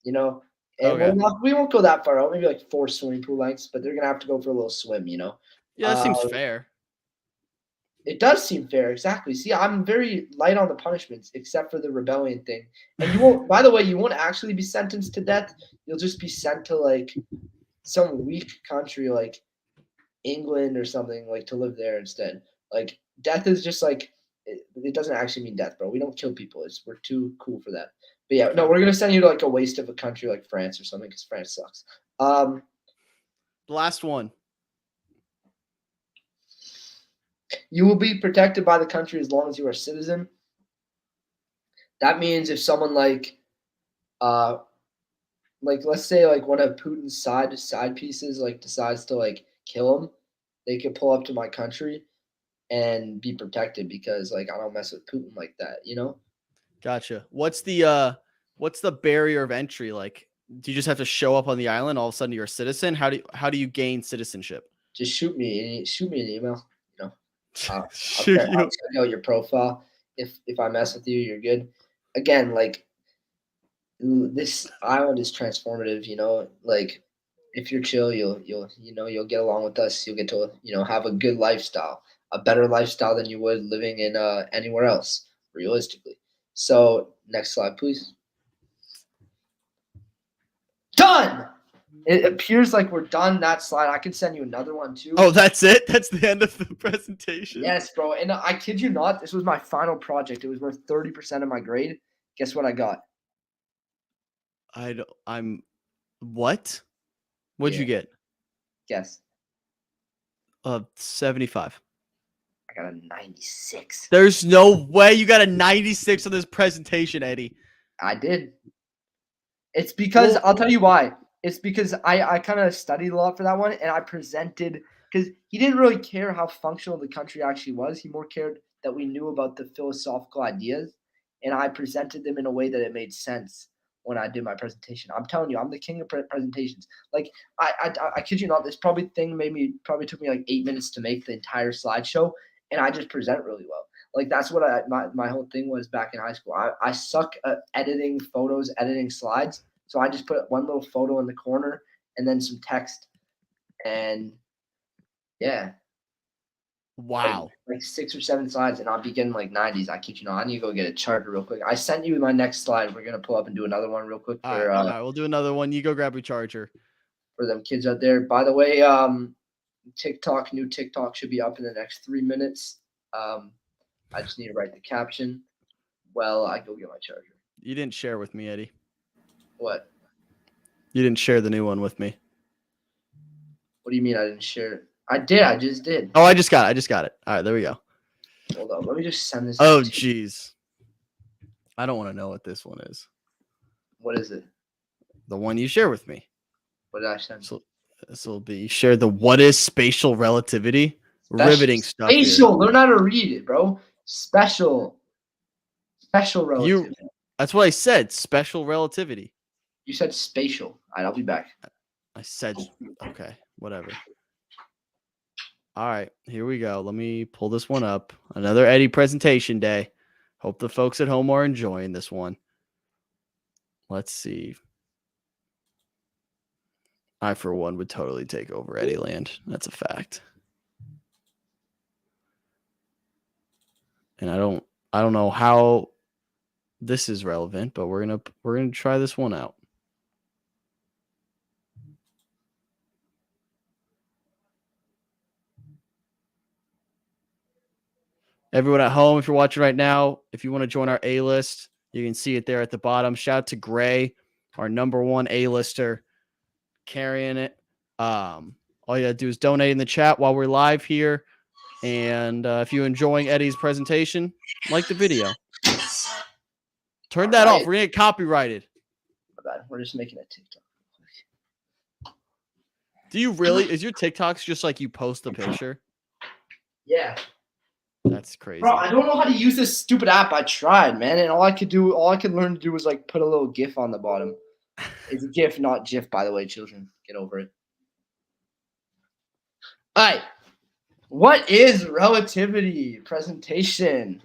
You know, and we won't go that far out. Maybe like 4 swimming pool lengths, but they're gonna have to go for a little swim. You know. Yeah, that seems fair. It does seem fair, exactly. See, I'm very light on the punishments, except for the rebellion thing. And you won't. By the way, you won't actually be sentenced to death. You'll just be sent to like some weak country, like England or something, like to live there instead. Like death is just like it doesn't actually mean death, bro. We don't kill people. We're too cool for that. But yeah, no, we're gonna send you to like a waste of a country like France or something because France sucks. Last one. You will be protected by the country as long as you are a citizen. That means if someone like let's say like one of Putin's side pieces like decides to like kill him, they could pull up to my country and be protected because like I don't mess with Putin like that, you know? Gotcha. What's the barrier of entry? Like, do you just have to show up on the island? All of a sudden you're a citizen? How do you gain citizenship? Just shoot me an email, you know. I'll Shoot check out your profile. If I mess with you, you're good. Again, like this island is transformative, you know, like if you're chill, you'll get along with us. You'll get to, have a good lifestyle, a better lifestyle than you would living in anywhere else, realistically. So next slide, please. Done. It appears like we're done that slide. I can send you another one too. Oh, that's it? That's the end of the presentation? Yes, bro. And I kid you not, this was my final project. It was worth 30% of my grade. Guess what I got? What? What'd you Yeah. get? Guess. 75. I got a 96. There's no way you got a 96 on this presentation, Eddie. I did. It's because Well, I'll tell you why. It's because I kind of studied a lot for that one, and I presented because he didn't really care how functional the country actually was. He more cared that we knew about the philosophical ideas, and I presented them in a way that it made sense when I did my presentation. I'm telling you, I'm the king of presentations. Like I kid you not, this probably took me like 8 minutes to make the entire slideshow, and I just present really well. Like that's what my whole thing was back in high school. I suck at editing photos, editing slides. So I just put one little photo in the corner and then some text. And yeah. wow. Like 6 or 7 slides, and I'll be getting like 90s. I kid you not. I need to go get a charger real quick. I sent you my next slide. We're gonna pull up and do another one real quick All right, we'll do another one. You go grab your charger. For them kids out there. By the way, new TikTok should be up in the next 3 minutes. I just need to write the caption. Well, I go get my charger. You didn't share with me, Eddie. What? You didn't share the new one with me. What do you mean I didn't share it? I did. I just did. Oh, I just got it. All right, there we go. Hold on. Let me just send this. Oh, jeez. I don't want to know what this one is. What is it? The one you share with me. What did I send? So this will be share the what is spatial relativity. Riveting stuff. Spatial. Learn how to read it, bro. Special relativity. That's what I said. Special relativity. You said spatial. All right, I'll be back. I said okay. Whatever. All right, here we go. Let me pull this one up. Another Eddie presentation day. Hope the folks at home are enjoying this one. Let's see. I, for one, would totally take over Eddie Land. That's a fact. And I don't know how this is relevant, but we're gonna try this one out. Everyone at home, if you're watching right now, if you want to join our A-list, you can see it there at the bottom. Shout out to Gray, our #1 A-lister, carrying it. All you gotta do is donate in the chat while we're live here. And if you're enjoying Eddie's presentation, like the video. Turn that off. We're gonna get copyrighted. My bad. We're just making a TikTok. Do you really? Is your TikToks just like you post a picture? Yeah. That's crazy. Bro, I don't know how to use this stupid app. I tried, man, and all I could learn to do was like put a little GIF on the bottom. It's a GIF, not GIF, by the way, children. Get over it. All right. What is relativity presentation?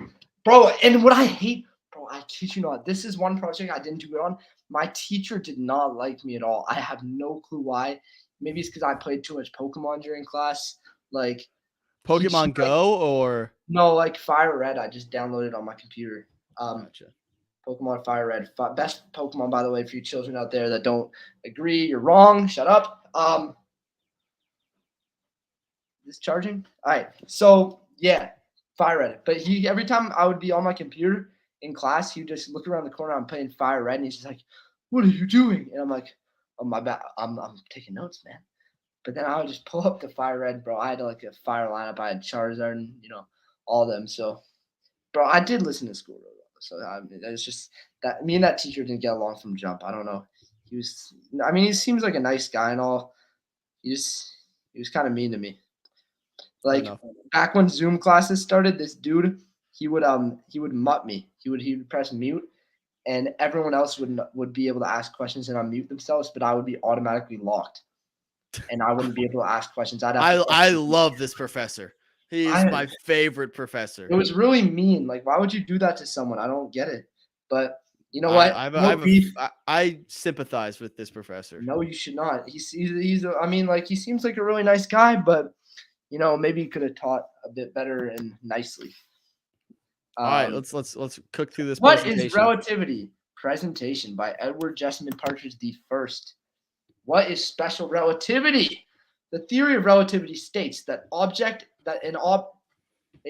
Bro, and what I hate, bro, I kid you not, this is one project I didn't do it on. My teacher did not like me at all. I have no clue why. Maybe it's because I played too much Pokemon during class. Like Pokemon Go or no, like Fire Red. I just downloaded on my computer. gotcha. Pokemon Fire Red, best Pokemon, by the way, for you children out there that don't agree. You're wrong. Shut up. This charging? All right. So yeah, Fire Red. But every time I would be on my computer in class, he would just look around the corner. I'm playing Fire Red, and he's just like, "What are you doing?" And I'm like, "Oh my bad. I'm taking notes, man." But then I would just pull up the Fire Red, bro. I had like a fire lineup. I had Charizard and all of them. So, bro, I did listen to school really well. So it's just that me and that teacher didn't get along from jump. I don't know. He seems like a nice guy and all. He was kind of mean to me. Like back when Zoom classes started, this dude he would mutt me. He would press mute, and everyone else would be able to ask questions and unmute themselves, but I would be automatically locked, and I wouldn't be able to ask questions. I love this professor. He is my favorite professor. It was really mean. Like, why would you do that to someone? I don't get it. But you know what? I sympathize with this professor. No, you should not. He seems like a really nice guy, but maybe he could have taught a bit better and nicely. All right, let's cook through this. What is relativity? Presentation by Edward Jessamine Partridge the First. What is special relativity? The theory of relativity states that maybe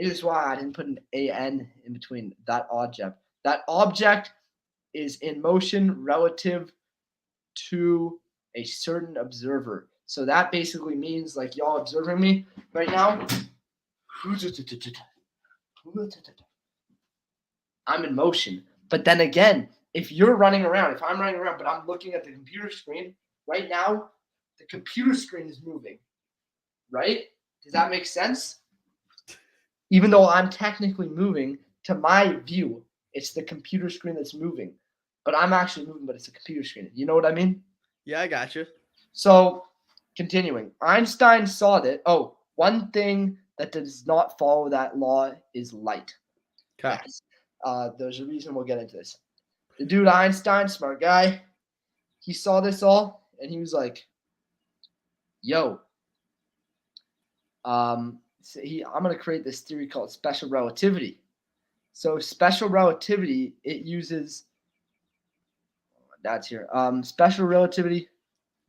this is why I didn't put an AN in between that object. That object is in motion relative to a certain observer. So that basically means like y'all observing me right now. I'm in motion. But then again, if you're running around, if I'm running around, but I'm looking at the computer screen, right now, the computer screen is moving. Right? Does that make sense? Even though I'm technically moving, to my view, it's the computer screen that's moving. But I'm actually moving, but it's a computer screen. You know what I mean? Yeah, I got you. So, continuing. Einstein saw that, one thing that does not follow that law is light. Okay. Yes. There's a reason we'll get into this. The dude Einstein, smart guy, he saw this all, and he was like, yo, I'm going to create this theory called special relativity. So special relativity, it uses, that's here. Special relativity,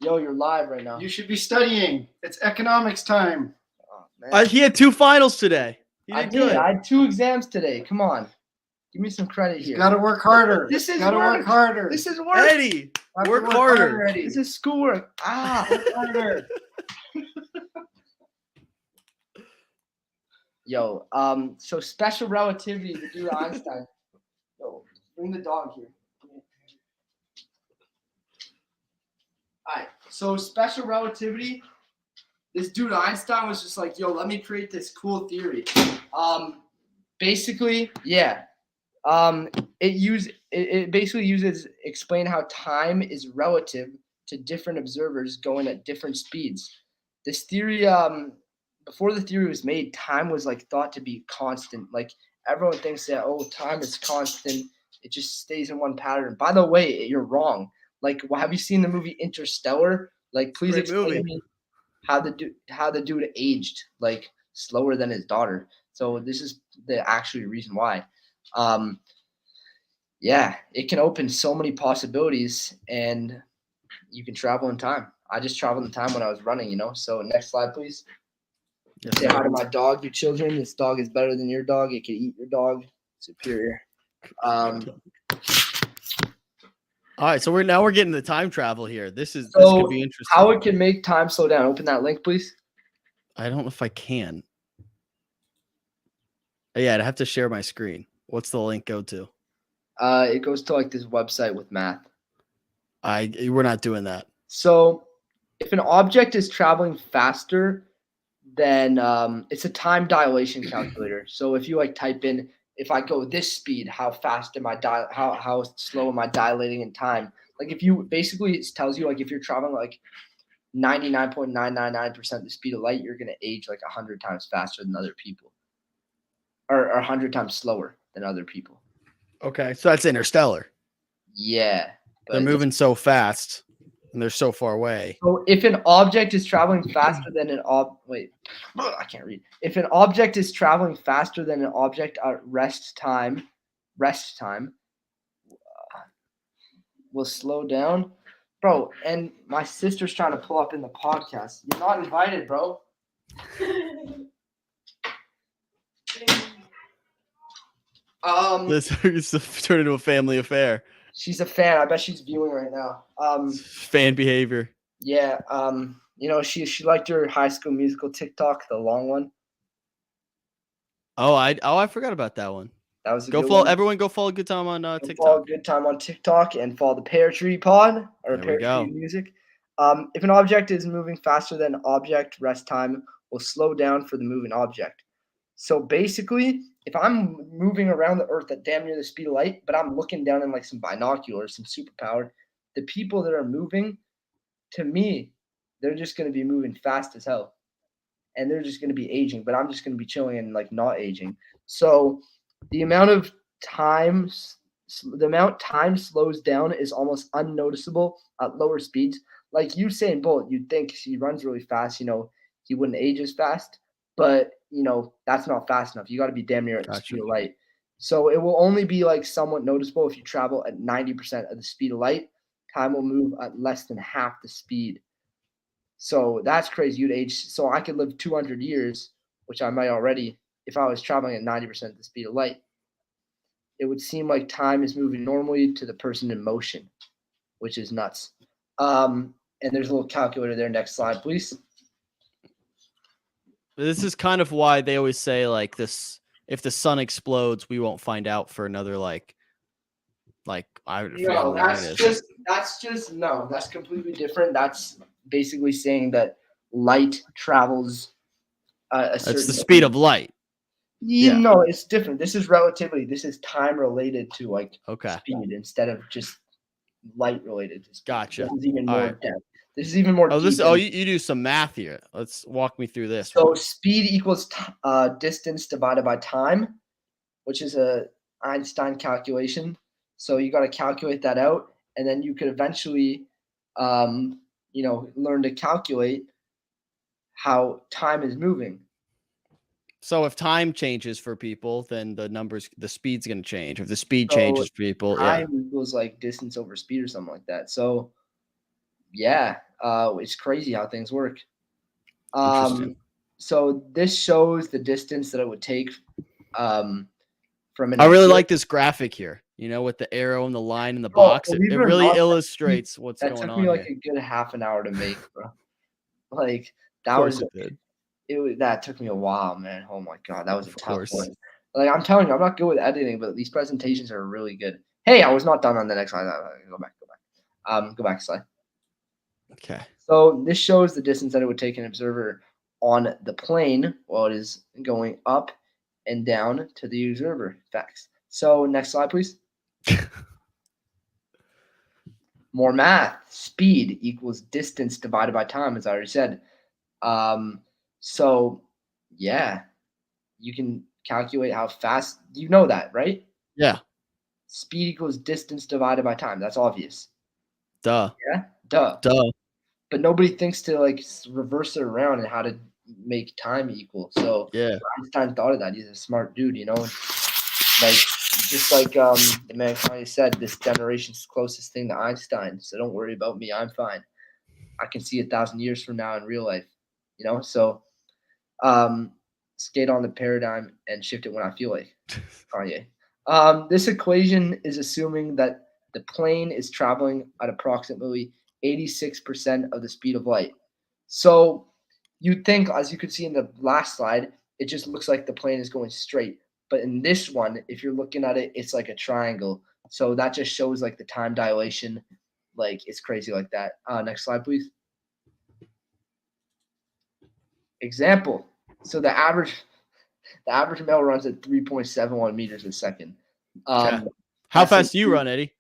yo, you're live right now. You should be studying. It's economics time. Oh, man. He had 2 finals today. He I did did. good. I had 2 exams today. Come on. Give me some credit You here. got to work harder. This is gotta work. work harder. This is work. Eddie, Have to work harder. Eddie. This is schoolwork. Work harder. Yo, so special relativity to do Einstein. Yo, bring the dog here. Alright, so special relativity. This dude Einstein was just like, yo, let me create this cool theory. Basically, yeah. It basically uses explain how time is relative to different observers going at different speeds. This theory, before the theory was made, time was like thought to be constant. Like everyone thinks that time is constant. It just stays in one pattern. By the way, you're wrong. Like, have you seen the movie Interstellar? Like, please Great explain movie. to me how the dude aged like slower than his daughter. So this is the actual reason why. Yeah, it can open so many possibilities, and you can travel in time. I just traveled in time when I was running, So next slide, please. Yes, Say sir. hi to my dog, your children. This dog is better than your dog. It can eat your dog. Superior. All right, so we're getting the time travel here. This could be interesting. How it can make time slow down. Open that link, please. I don't know if I can. Yeah, I'd have to share my screen. What's the link go to? It goes to like this website with math. We're not doing that. So if an object is traveling faster than it's a time dilation calculator. So if you like type in, if I go this speed, how fast am I how slow am I dilating in time? Like if you basically it tells you like if you're traveling like 99.999% the speed of light, you're gonna age like 100 times faster than other people, or 100 times slower than other people. Okay, so that's Interstellar. Yeah, They're moving so fast and they're so far away. So if an object is traveling faster than I can't read. If an object is traveling faster than an object at rest time will slow down. Bro, and my sister's trying to pull up in the podcast. You're not invited, bro. This is turned into a family affair. She's a fan. I bet she's viewing right now. Fan behavior. Yeah. She liked your High School Musical TikTok, the long one. I forgot about that one. That was a go good follow one. everyone. Go follow Good Time on Follow TikTok. Good Time on TikTok and follow the Pear Tree Pod or There Pear we go. Tree Music. If an object is moving faster than object, rest time will slow down for the moving object. So basically, if I'm moving around the Earth at damn near the speed of light, but I'm looking down in like some binoculars, some superpower, the people that are moving, to me, they're just going to be moving fast as hell. And they're just going to be aging, but I'm just going to be chilling and like not aging. So the amount time slows down is almost unnoticeable at lower speeds. Like Usain Bolt, you'd think he runs really fast, he wouldn't age as fast, but that's not fast enough. You got to be damn near at the speed of light. So it will only be like somewhat noticeable if you travel at 90% of the speed of light, time will move at less than half the speed. So that's crazy. You'd age. So I could live 200 years, which I might already, if I was traveling at 90% the speed of light. It would seem like time is moving normally to the person in motion, which is nuts. And there's a little calculator there. Next slide, please. This is kind of why they always say like this: if the sun explodes, we won't find out for another like I forget how No, long it is. that's completely different. That's basically saying that light travels a certain. That's the speed of light. Yeah. No, it's different. This is relativity. This is time related to like Okay. speed instead of just light related to speed. Gotcha. This is even All more right. depth. This is even more. Oh, deep you do some math here. Let's walk me through this. So speed equals distance divided by time, which is a Einstein calculation. So you got to calculate that out, and then you could eventually, learn to calculate how time is moving. So if time changes for people, then the speed's going to change. If the speed So changes for people, time equals like distance over speed or something like that. So yeah, it's crazy how things work. Interesting. So this shows the distance that it would take from an. I really like this graphic here. You know, with the arrow and the line in the box, it believe it or really not, illustrates what's that going took on me like here. a good half an hour to make, bro. Like that Of course was it did. that took me a while, man. Oh my god, that was a Of tough course. one. Like I'm telling you, I'm not good with editing, but these presentations are really good. Hey, I was not done on the next slide. Go back. Go back a slide. Okay. So this shows the distance that it would take an observer on the plane while it is going up and down to the observer. Facts. So next slide, please. More math. Speed equals distance divided by time, as I already said. So yeah, you can calculate how fast. You know that, right? Yeah. Speed equals distance divided by time. That's obvious. Duh. Yeah. Duh. But nobody thinks to like reverse it around and how to make time equal. So Yeah. Einstein thought of that. He's a smart dude, you know. Like just like the man Kanye said, this generation's closest thing to Einstein. So don't worry about me. I'm fine. I can see 1,000 years from now in real life, you know. So skate on the paradigm and shift it when I feel like. Kanye. This equation is assuming that the plane is traveling at approximately 86% of the speed of light. So you'd think, as you could see in the last slide, it just looks like the plane is going straight. But in this one, if you're looking at it, it's like a triangle. So that just shows like the time dilation. Like it's crazy like that. Next slide, please. Example. So the average male runs at 3.71 meters a second. Okay. How fast do you run, Eddie?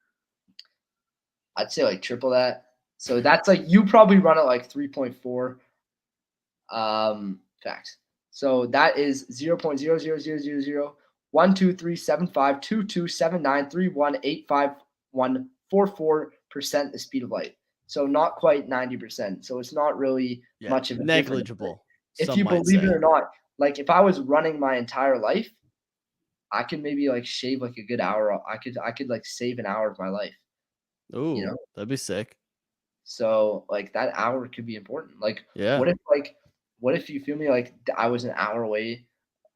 I'd say like triple that. So that's like you probably run at like 3.4 facts. So that is 0.000000123752279318544% the speed of light. So not quite 90%. So it's not really much of a negligible. If you believe it or not, like if I was running my entire life, I could maybe like shave like a good hour. I could like save an hour of my life. Ooh, you know? that'd be sick. So like that hour could be important. Like what if you feel me like I was an hour away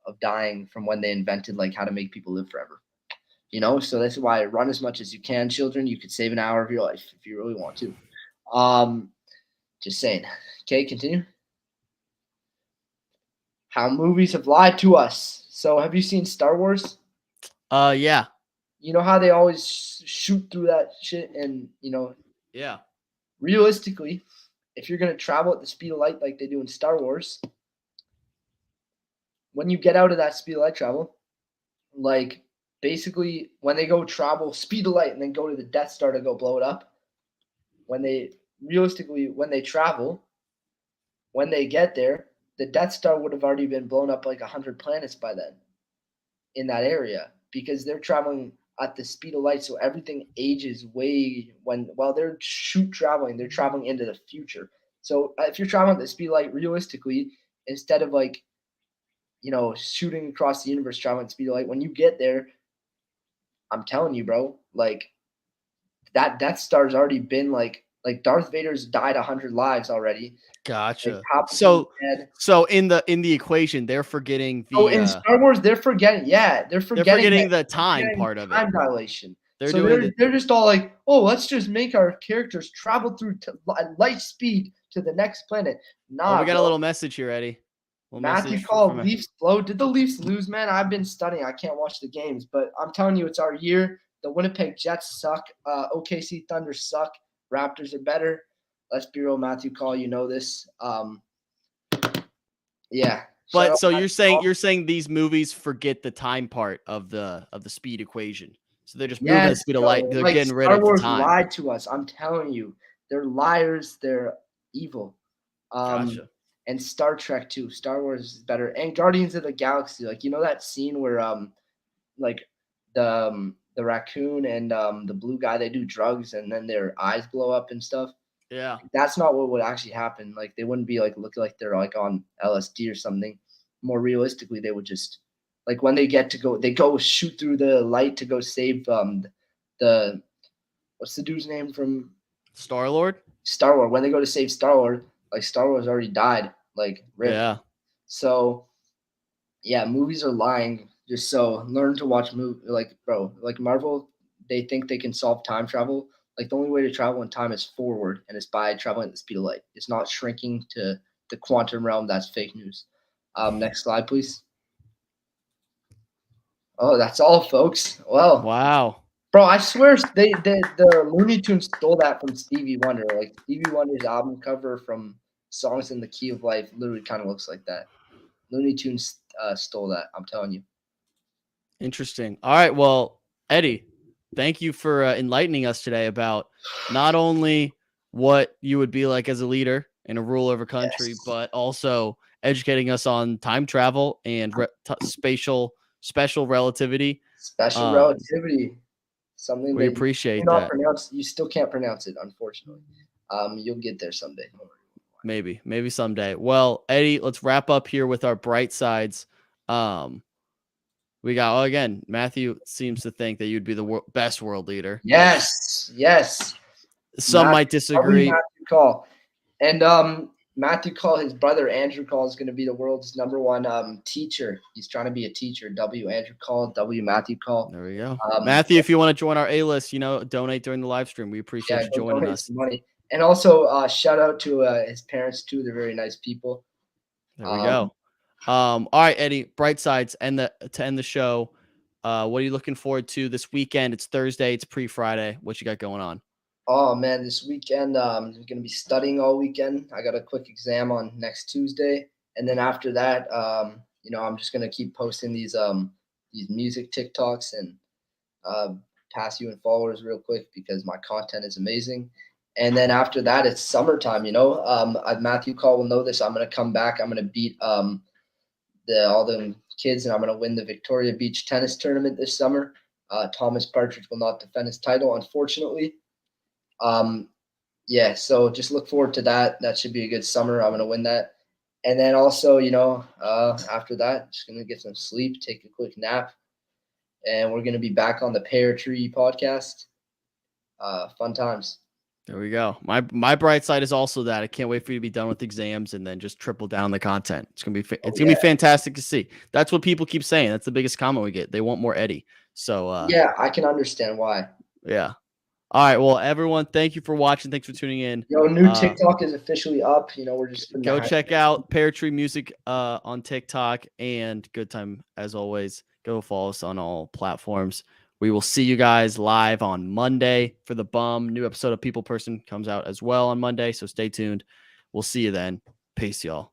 of dying from when they invented like how to make people live forever. You know, so that's why run as much as you can, children. You could save an hour of your life if you really want to. Just saying. Okay, continue. How movies have lied to us. So have you seen Star Wars? Yeah. You know how they always shoot through that shit and, you know. Yeah. Realistically, if you're going to travel at the speed of light like they do in Star Wars, when you get out of that speed of light travel, like basically when they go travel speed of light and then go to the Death Star to go blow it up, when they travel, when they get there, the Death Star would have already been blown up like 100 planets by then in that area because they're traveling at the speed of light, so everything ages way while they're traveling into the future. So if you're traveling at the speed of light, realistically, instead of like, you know, shooting across the universe, traveling at the speed of light, when you get there, I'm telling you, bro, like that Death Star's already been like Darth Vader's died 100 lives already. Like Gotcha. Palpatine's dead. So in the equation, they're forgetting So in the Star Wars, they're forgetting the time part of it. time dilation. They're So doing they're just all like, oh, let's just make our characters travel through at light speed to the next planet. Nah, we got bro. a little message here, Eddie. Matthew called Leafs blow. Did the Leafs lose, man? I've been studying. I can't watch the games, but I'm telling you, it's our year. The Winnipeg Jets suck. OKC Thunder suck. Raptors are better. Let's be real, Matthew Call. You know this. Yeah. But so you're saying these movies forget the time part of the speed equation. So they're just moving the speed of light. They're getting rid of the time. Star Wars lied to us. I'm telling you, they're liars. They're evil. Gotcha. And Star Trek too. Star Wars is better. And Guardians of the Galaxy. Like, you know that scene where like the raccoon and the blue guy, they do drugs and then their eyes blow up and stuff. Yeah. That's not what would actually happen. Like, they wouldn't be like looking like they're like on LSD or something. More realistically, they would just like when they go shoot through the light to go save the what's the dude's name from Star-Lord? Star-Lord. When they go to save Star-Lord, like Star-Lord's already died. Like, rip. Yeah. So yeah, movies are lying. Just so learn to watch movies. Like, bro, like Marvel, they think they can solve time travel. Like, the only way to travel in time is forward, and it's by traveling at the speed of light. It's not shrinking to the quantum realm. That's fake news. Next slide, please. Oh, that's all, folks. Well, wow, bro, I swear the Looney Tunes stole that from Stevie Wonder. Like, Stevie Wonder's album cover from Songs in the Key of Life literally kind of looks like that. Looney Tunes stole that. I'm telling you. Interesting. All right, well, Eddie, thank you for enlightening us today about not only what you would be like as a leader in a rule over country, but also educating us on time travel and special relativity. Special relativity. Something we that appreciate you cannot that. pronounce. You still can't pronounce it, unfortunately. You'll get there someday. Maybe someday. Well, Eddie, let's wrap up here with our bright sides. We got, again, Matthew seems to think that you'd be the best world leader. Yes. Some might disagree. Matthew Call. And Matthew Call, his brother Andrew Call, is going to be the world's #1 teacher. He's trying to be a teacher. W Andrew Call, W Matthew Call. There we go. Matthew, if you want to join our A-list, donate during the live stream. We appreciate you joining us. Money. And also shout out to his parents too. They're very nice people. There we go. All right, Eddie, bright sides to end the show. What are you looking forward to this weekend? It's Thursday. It's pre-Friday. What you got going on? Oh man, this weekend I'm going to be studying all weekend. I got a quick exam on next Tuesday, and then after that, I'm just going to keep posting these music TikToks and pass you in followers real quick because my content is amazing. And then after that, it's summertime. Matthew Call will know this. I'm going to come back. I'm going to beat all the kids, and I'm going to win the Victoria Beach tennis tournament this summer. Thomas Partridge will not defend his title, unfortunately. So just look forward to that. That should be a good summer. I'm going to win that. And then also, after that, just going to get some sleep, take a quick nap, and we're going to be back on the Pear Tree podcast. Fun times. There we go. My bright side is also that I can't wait for you to be done with exams and then just triple down the content. It's gonna be fantastic to see. That's what people keep saying. That's the biggest comment we get. They want more Eddie. So I can understand why. Yeah. All right. Well, everyone, thank you for watching. Thanks for tuning in. New TikTok is officially up. We're just go check out Pear Tree Music on TikTok, and good time as always. Go follow us on all platforms. We will see you guys live on Monday for the Bum. New episode of People Person comes out as well on Monday, so stay tuned. We'll see you then. Peace, y'all.